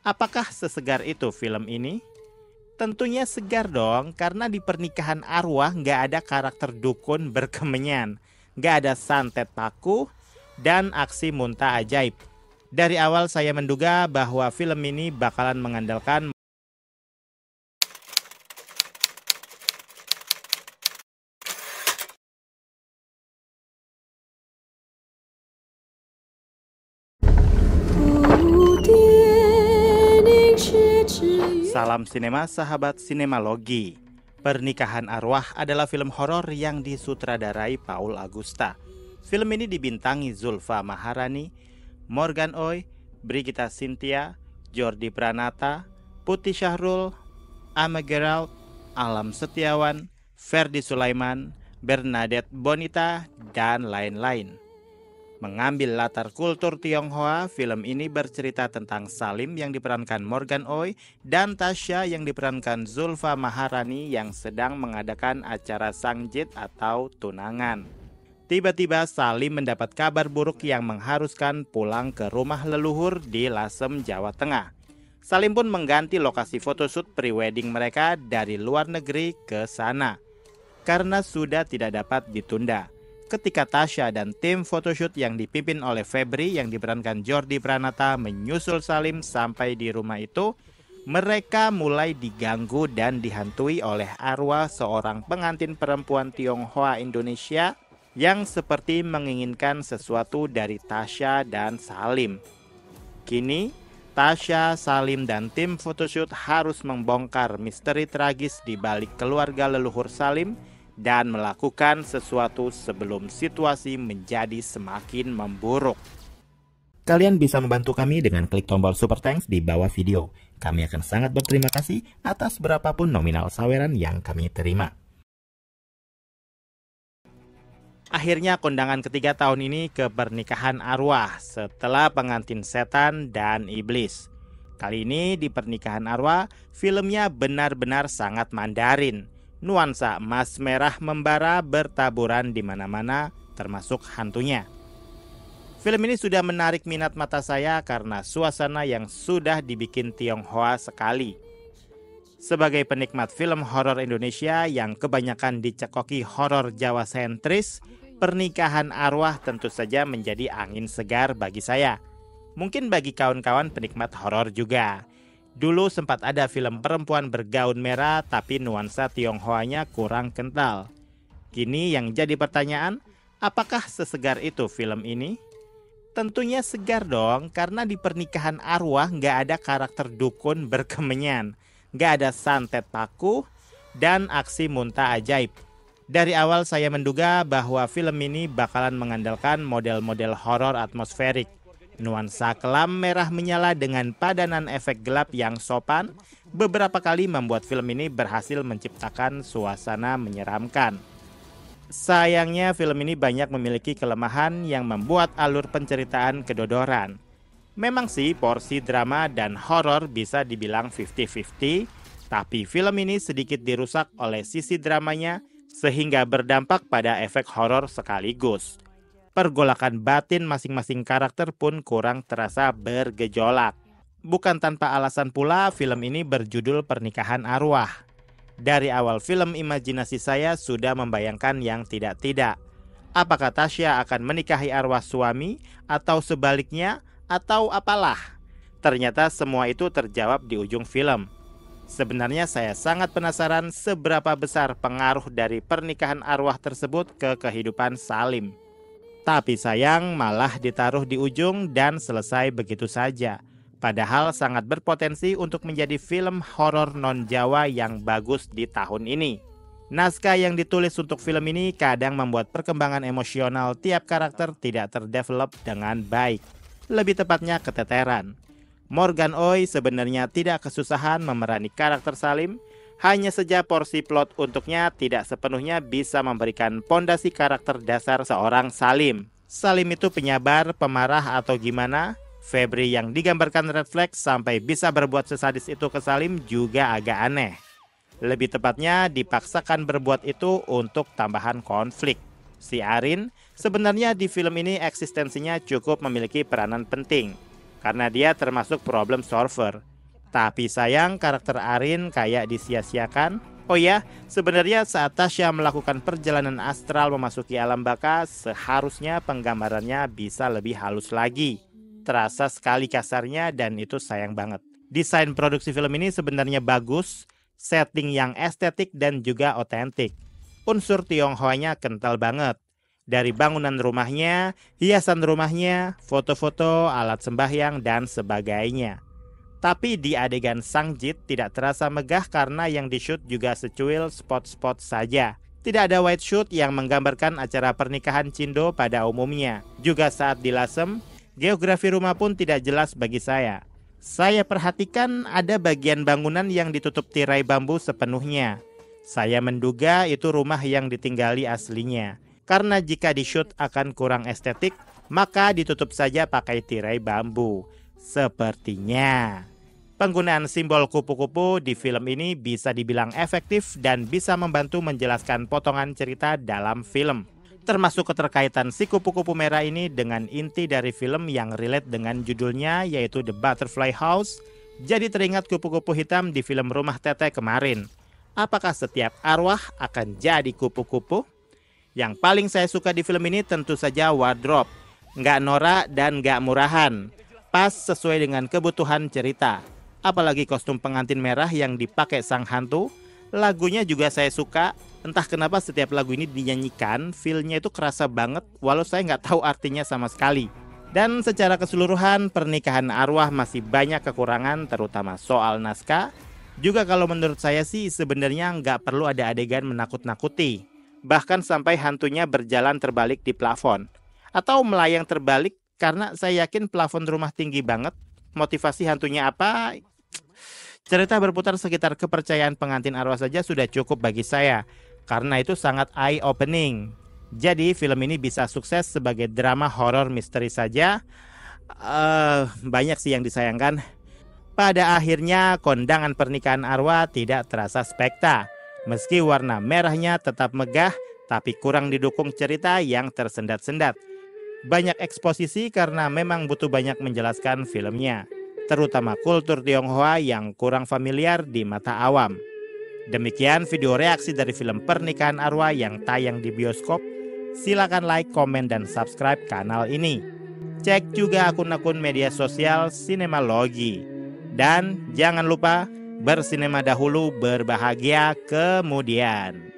Apakah sesegar itu film ini? Tentunya segar dong, karena di pernikahan arwah nggak ada karakter dukun berkemenyan, nggak ada santet paku, dan aksi muntah ajaib. Dari awal saya menduga bahwa film ini bakalan mengandalkan Salam sinema sahabat sinemalogi. Pernikahan Arwah adalah film horor yang disutradarai Paul Agusta. Film ini dibintangi Zulfa Maharani, Morgan Oey, Brigitta Cynthia, Jordi Pranata, Putih Syahrul, Ama Gerald, Alam Setiawan, Ferdi Sulaiman, Bernadette Bonita, dan lain-lain. Mengambil latar kultur Tionghoa, film ini bercerita tentang Salim yang diperankan Morgan Oey dan Tasya yang diperankan Zulfa Maharani yang sedang mengadakan acara sangjit atau tunangan. Tiba-tiba Salim mendapat kabar buruk yang mengharuskan pulang ke rumah leluhur di Lasem, Jawa Tengah. Salim pun mengganti lokasi photoshoot pre-wedding mereka dari luar negeri ke sana karena sudah tidak dapat ditunda. Ketika Tasya dan tim photoshoot yang dipimpin oleh Febri yang diperankan Jordi Pranata menyusul Salim sampai di rumah itu, mereka mulai diganggu dan dihantui oleh arwah seorang pengantin perempuan Tionghoa Indonesia yang seperti menginginkan sesuatu dari Tasya dan Salim. Kini, Tasya, Salim, dan tim photoshoot harus membongkar misteri tragis di balik keluarga leluhur Salim dan melakukan sesuatu sebelum situasi menjadi semakin memburuk. Kalian bisa membantu kami dengan klik tombol Super Thanks di bawah video. Kami akan sangat berterima kasih atas berapapun nominal saweran yang kami terima. Akhirnya kondangan ketiga tahun ini ke pernikahan arwah setelah pengantin setan dan iblis. Kali ini di pernikahan arwah, filmnya benar-benar sangat Mandarin. Nuansa emas merah membara bertaburan di mana-mana, termasuk hantunya. Film ini sudah menarik minat mata saya karena suasana yang sudah dibikin Tionghoa sekali. Sebagai penikmat film horor Indonesia yang kebanyakan dicekoki horor Jawa sentris, pernikahan arwah tentu saja menjadi angin segar bagi saya. Mungkin bagi kawan-kawan penikmat horor juga. Dulu sempat ada film perempuan bergaun merah tapi nuansa Tionghoanya kurang kental. Kini yang jadi pertanyaan, apakah sesegar itu film ini? Tentunya segar dong, karena di pernikahan arwah nggak ada karakter dukun berkemenyan, nggak ada santet paku, dan aksi muntah ajaib. Dari awal saya menduga bahwa film ini bakalan mengandalkan model-model horor atmosferik. Nuansa kelam merah menyala dengan padanan efek gelap yang sopan beberapa kali membuat film ini berhasil menciptakan suasana menyeramkan. Sayangnya film ini banyak memiliki kelemahan yang membuat alur penceritaan kedodoran. Memang sih porsi drama dan horor bisa dibilang 50-50, tapi film ini sedikit dirusak oleh sisi dramanya sehingga berdampak pada efek horor sekaligus. Pergolakan batin masing-masing karakter pun kurang terasa bergejolak. Bukan tanpa alasan pula film ini berjudul Pernikahan Arwah. Dari awal film imajinasi saya sudah membayangkan yang tidak-tidak. Apakah Tasya akan menikahi arwah suami atau sebaliknya atau apalah? Ternyata semua itu terjawab di ujung film. Sebenarnya saya sangat penasaran seberapa besar pengaruh dari pernikahan arwah tersebut ke kehidupan Salim. Tapi sayang malah ditaruh di ujung dan selesai begitu saja. Padahal sangat berpotensi untuk menjadi film horor non-Jawa yang bagus di tahun ini. Naskah yang ditulis untuk film ini kadang membuat perkembangan emosional tiap karakter tidak terdevelop dengan baik. Lebih tepatnya keteteran. Morgan Oey sebenarnya tidak kesusahan memerani karakter Salim. Hanya saja porsi plot untuknya tidak sepenuhnya bisa memberikan pondasi karakter dasar seorang Salim. Salim itu penyabar, pemarah atau gimana? Febri yang digambarkan red flag sampai bisa berbuat sesadis itu ke Salim juga agak aneh. Lebih tepatnya dipaksakan berbuat itu untuk tambahan konflik. Si Arin sebenarnya di film ini eksistensinya cukup memiliki peranan penting karena dia termasuk problem solver. Tapi sayang karakter Arin kayak disia-siakan. Oh ya, sebenarnya saat Tasya melakukan perjalanan astral memasuki alam baka, seharusnya penggambarannya bisa lebih halus lagi. Terasa sekali kasarnya dan itu sayang banget. Desain produksi film ini sebenarnya bagus, setting yang estetik dan juga otentik. Unsur Tionghoanya kental banget. Dari bangunan rumahnya, hiasan rumahnya, foto-foto, alat sembahyang, dan sebagainya. Tapi di adegan Sangjit tidak terasa megah karena yang di-shoot juga secuil spot-spot saja. Tidak ada wide shoot yang menggambarkan acara pernikahan Cindo pada umumnya. Juga saat di Lasem, geografi rumah pun tidak jelas bagi saya. Saya perhatikan ada bagian bangunan yang ditutup tirai bambu sepenuhnya. Saya menduga itu rumah yang ditinggali aslinya. Karena jika di-shoot akan kurang estetik, maka ditutup saja pakai tirai bambu. Sepertinya penggunaan simbol kupu-kupu di film ini bisa dibilang efektif dan bisa membantu menjelaskan potongan cerita dalam film. Termasuk keterkaitan si kupu-kupu merah ini dengan inti dari film yang relate dengan judulnya yaitu The Butterfly House. Jadi teringat kupu-kupu hitam di film Rumah Teteh kemarin. Apakah setiap arwah akan jadi kupu-kupu? Yang paling saya suka di film ini tentu saja wardrobe. Nggak norak dan nggak murahan. Pas sesuai dengan kebutuhan cerita. Apalagi kostum pengantin merah yang dipakai sang hantu. Lagunya juga saya suka. Entah kenapa setiap lagu ini dinyanyikan, feel-nya itu kerasa banget walau saya nggak tahu artinya sama sekali. Dan secara keseluruhan pernikahan arwah masih banyak kekurangan terutama soal naskah. Juga kalau menurut saya sih sebenarnya nggak perlu ada adegan menakut-nakuti. Bahkan sampai hantunya berjalan terbalik di plafon. Atau melayang terbalik karena saya yakin plafon rumah tinggi banget. Motivasi hantunya apa? Cerita berputar sekitar kepercayaan pengantin arwah saja sudah cukup bagi saya. Karena itu sangat eye-opening. Jadi film ini bisa sukses sebagai drama horor misteri saja. Banyak sih yang disayangkan. Pada akhirnya kondangan pernikahan arwah tidak terasa spekta. Meski warna merahnya tetap megah, tapi kurang didukung cerita yang tersendat-sendat. Banyak eksposisi karena memang butuh banyak menjelaskan filmnya, terutama kultur Tionghoa yang kurang familiar di mata awam. Demikian video reaksi dari film Pernikahan Arwah yang tayang di bioskop. Silakan like, komen, dan subscribe kanal ini. Cek juga akun-akun media sosial Sinemalogi. Dan jangan lupa bersinema dahulu, berbahagia kemudian.